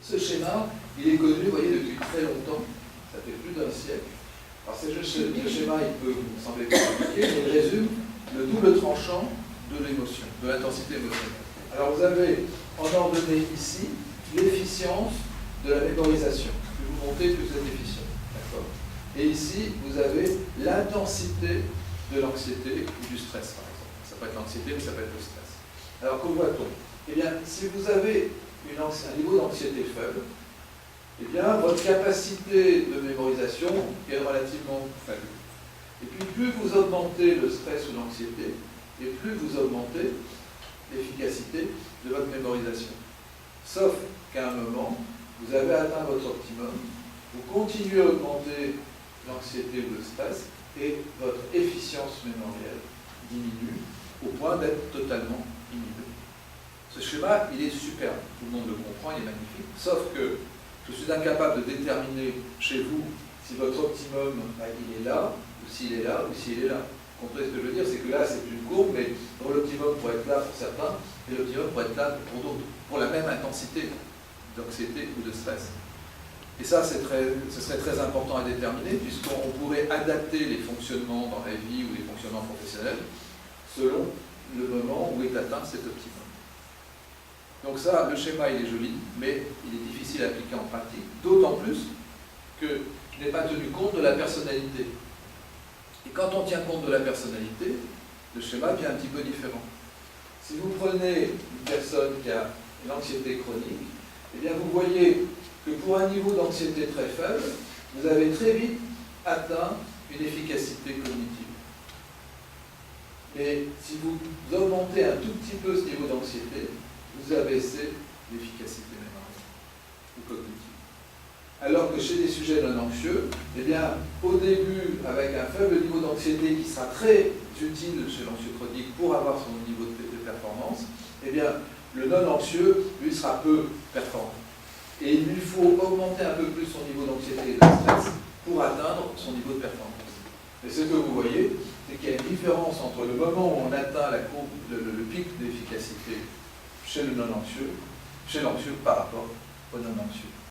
Ce schéma, il est connu, vous voyez, depuis très longtemps, ça fait plus d'un siècle. Alors ce schéma, il peut vous sembler compliqué, mais il résume le double tranchant de l'émotion, de l'intensité émotionnelle. Alors vous avez en ordonnée ici l'efficience de la mémorisation. Plus vous montez, plus vous êtes efficient. D'accord ? Et ici, vous avez l'intensité de l'anxiété ou du stress, par exemple. Ça peut être l'anxiété, mais ça peut être le stress. Alors, que voit-on ? Eh bien, si vous avez un niveau d'anxiété faible, eh bien, votre capacité de mémorisation est relativement faible. Et puis, plus vous augmentez le stress ou l'anxiété, et plus vous augmentez l'efficacité de votre mémorisation. Sauf qu'à un moment, vous avez atteint votre optimum, vous continuez à augmenter l'anxiété ou le stress, et votre efficience mémorielle diminue au point d'être totalement inhibée. Ce schéma, il est superbe, tout le monde le comprend, il est magnifique, sauf que je suis incapable de déterminer chez vous si votre optimum, il est là, ou s'il est là, ou s'il est là. Vous comprenez ce que je veux dire? C'est que là, c'est une courbe, mais dont l'optimum pourrait être là pour certains, et l'optimum pourrait être là pour d'autres, pour la même intensité d'anxiété ou de stress. Et ça, ce serait très important à déterminer, puisqu'on pourrait adapter les fonctionnements dans la vie ou les fonctionnements professionnels selon le moment où est atteint cet optimum. Donc ça, le schéma, il est joli, mais il est difficile à appliquer en pratique, d'autant plus que je n'ai pas tenu compte de la personnalité. Et quand on tient compte de la personnalité, le schéma devient un petit peu différent. Si vous prenez une personne qui a une anxiété chronique, eh bien vous voyez que pour un niveau d'anxiété très faible, vous avez très vite atteint une efficacité cognitive. Et si vous augmentez un tout petit peu ce niveau d'anxiété, vous abaissez l'efficacité mémorielle ou cognitive. Alors que chez des sujets non anxieux, eh bien, au début, avec un faible niveau d'anxiété qui sera très utile chez l'anxieux chronique pour avoir son niveau de performance, eh bien, le non anxieux, lui, sera peu performant. Et il lui faut augmenter un peu plus son niveau d'anxiété et de stress pour atteindre son niveau de performance. Et ce que vous voyez, c'est qu'il y a une différence entre le moment où on atteint la courbe, le pic d'efficacité chez le non-anxieux, chez l'anxieux par rapport au non-anxieux.